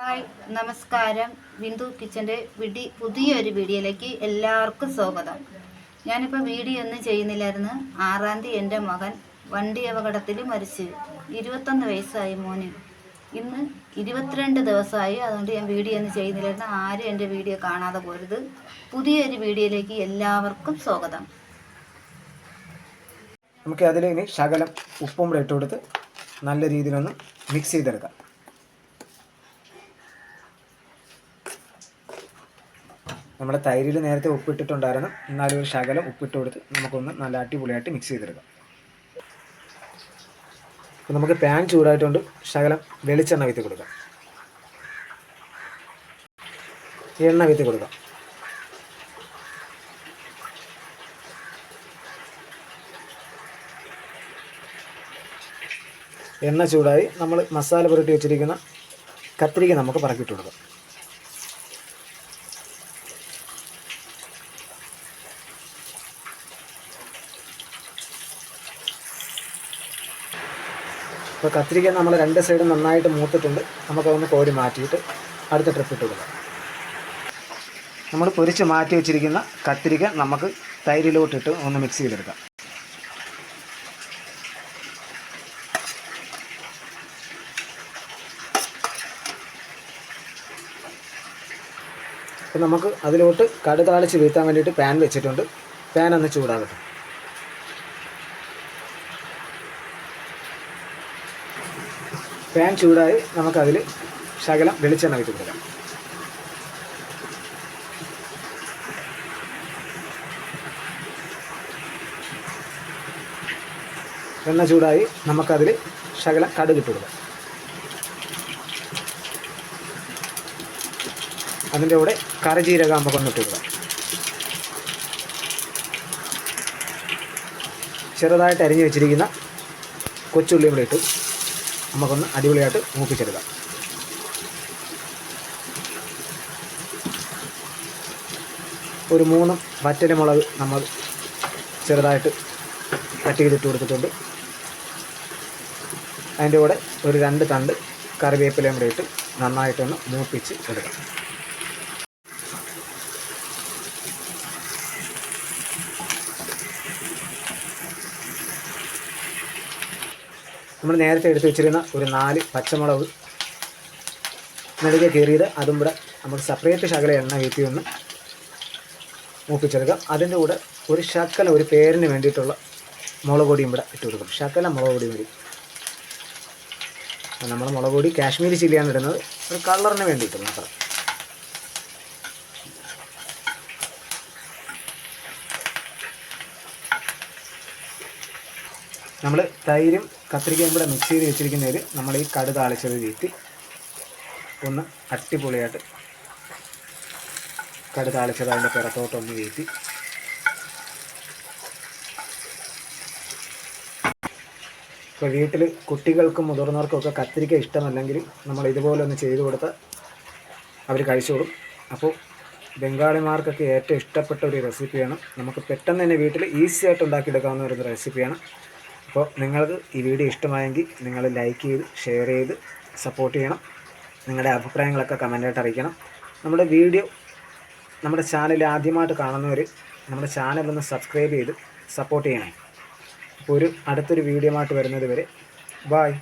Hi നമസ്കാരം. ബിന്ദു കിച്ചൻ്റെ പുതിയൊരു വീഡിയോയിലേക്ക് എല്ലാവർക്കും സ്വാഗതം. ഞാനിപ്പോൾ വീഡിയോ ഒന്നും ചെയ്യുന്നില്ലായിരുന്നു. 6-ാം തീയതി എൻ്റെ മകൻ വണ്ടി അപകടത്തിൽ മരിച്ചു. 21 വയസ്സായി മോന്. ഇന്ന് 22 ദിവസമായി. അതുകൊണ്ട് ഞാൻ വീഡിയോ ഒന്നും ചെയ്യുന്നില്ലായിരുന്നു. ആരും എൻ്റെ വീഡിയോ കാണാതെ പോരുത്. പുതിയൊരു വീഡിയോയിലേക്ക് എല്ലാവർക്കും സ്വാഗതം. നമുക്ക് അതിൽ ഇനി ശകലം ഉപ്പും കൂടെ ഇട്ട് കൊടുത്ത് നല്ല രീതിയിലൊന്ന് മിക്സ് ചെയ്തെടുക്കാം. നമ്മുടെ തൈരിൽ നേരത്തെ ഉപ്പിട്ടിട്ടുണ്ടായിരുന്നു, എന്നാലും ഒരു ശകലം ഉപ്പിട്ട് കൊടുത്ത് നമുക്കൊന്ന് നല്ല അടിപൊളിയായിട്ട് മിക്സ് ചെയ്തെടുക്കാം. അപ്പോൾ നമുക്ക് പാൻ ചൂടായിട്ടുണ്ട്, ശകലം വെളിച്ചെണ്ണ വീത്തി കൊടുക്കാം. എണ്ണ വീത്തി കൊടുക്കാം. എണ്ണ ചൂടായി നമ്മൾ മസാല പുരട്ടി വെച്ചിരിക്കുന്ന കത്തിരിക്ക നമുക്ക് പറക്കിയിട്ട് കൊടുക്കാം. അപ്പോൾ കത്തിരിക്ക നമ്മൾ രണ്ട് സൈഡും നന്നായിട്ട് മൂത്തിട്ടുണ്ട്. നമുക്കതൊന്ന് കോരി മാറ്റിയിട്ട് അടുത്ത ട്രിപ്പ് ഇട്ട് കൊടുക്കാം. നമ്മൾ പൊരിച്ച് മാറ്റി വെച്ചിരിക്കുന്ന കത്തിരിക്ക നമുക്ക് തൈരിലോട്ടിട്ട് ഒന്ന് മിക്സ് ചെയ്തെടുക്കാം. അപ്പോൾ നമുക്ക് അതിലോട്ട് കടുക് താളിച്ച് വീഴ്ത്താൻ വേണ്ടിയിട്ട് പാൻ വെച്ചിട്ടുണ്ട്. പാൻ ഒന്ന് ചൂടാകട്ടെ. പാൻ ചൂടായി നമുക്കതിൽ ശകലം വെളിച്ചെണ്ണ വീട്ടി കൊടുക്കാം. എണ്ണ ചൂടായി നമുക്കതിൽ ശകലം കടുക് ഇട്ട് കൊടുക്കാം. അതിൻ്റെ കൂടെ കറിജീരകം നമുക്കൊന്ന് ഇട്ട് കൊടുക്കാം. ചെറുതായിട്ട് അരിഞ്ഞു വെച്ചിരിക്കുന്ന കൊച്ചുള്ളിയും കൂടെ ഇട്ട് നമുക്കൊന്ന് അടിപൊളിയായിട്ട് മൂപ്പിച്ചെടുക്കാം. ഒരു 3 വറ്റൽമുളക് നമ്മൾ ചെറുതായിട്ട് കട്ട് ചെയ്തിട്ട് കൊടുത്തിട്ടുണ്ട്. അതിൻ്റെ കൂടെ ഒരു 2 തണ്ട് കറിവേപ്പിലയും കൂടെ ഇട്ട് നന്നായിട്ടൊന്ന് മൂപ്പിച്ച് എടുക്കാം. നമ്മൾ നേരത്തെ എടുത്ത് വെച്ചിരുന്ന ഒരു 4 പച്ചമുളക് നെടുകെ കീറിയത് അതും കൂടെ നമുക്ക് സെപ്പറേറ്റ് ശകല എണ്ണ വീട്ടി ഒന്ന് മൂപ്പിച്ചെടുക്കാം. അതിൻ്റെ കൂടെ ഒരു ശകലം ഒരു പേരിന് വേണ്ടിയിട്ടുള്ള മുളക് പൊടിയും കൂടെ ഇട്ട് കൊടുക്കും. ശകലം മുളക് പൊടി മതി. നമ്മൾ മുളക് പൊടി കാശ്മീരി ചില്ലിയാണ് ഇടുന്നത്, ഒരു കളറിന് വേണ്ടിയിട്ട് മാത്രം. നമ്മൾ തൈരും കത്തിരിക്കയും കൂടെ മിക്സ് ചെയ്ത് വെച്ചിരിക്കുന്നതിൽ നമ്മൾ ഈ കടുക് താളിച്ചത് വീട്ടി ഒന്ന് അടിപൊളിയായിട്ട് കടുക് താളിച്ചത് അതിൻ്റെ പുറത്തോട്ടൊന്ന് വീട്ടി ഇപ്പോൾ വീട്ടിൽ കുട്ടികൾക്കും മുതിർന്നവർക്കും ഒക്കെ കത്തിരിക്ക ഇഷ്ടമല്ലെങ്കിൽ നമ്മൾ ഇതുപോലെ ഒന്ന് ചെയ്ത് കൊടുത്താൽ അവർ കഴിച്ചോളും. അപ്പോൾ ബംഗാളിമാർക്കൊക്കെ ഏറ്റവും ഇഷ്ടപ്പെട്ട ഒരു റെസിപ്പിയാണ്. നമുക്ക് പെട്ടെന്ന് തന്നെ വീട്ടിൽ ഈസി ആയിട്ട് ഉണ്ടാക്കിയെടുക്കാവുന്ന ഒരു റെസിപ്പിയാണ്. അപ്പോൾ നിങ്ങൾക്ക് ഈ വീഡിയോ ഇഷ്ടമായെങ്കിൽ നിങ്ങൾ ലൈക്ക് ചെയ്ത് ഷെയർ ചെയ്ത് സപ്പോർട്ട് ചെയ്യണം. നിങ്ങളുടെ അഭിപ്രായങ്ങളൊക്കെ കമൻറ്റായിട്ട് അറിയിക്കണം. നമ്മുടെ ചാനൽ ആദ്യമായിട്ട് കാണുന്നവർ നമ്മുടെ ചാനലൊന്ന് സബ്സ്ക്രൈബ് ചെയ്ത് സപ്പോർട്ട് ചെയ്യണം. അപ്പോൾ അടുത്തൊരു വീഡിയോ ആയിട്ട് വരുന്നത് വരെ ബായ്.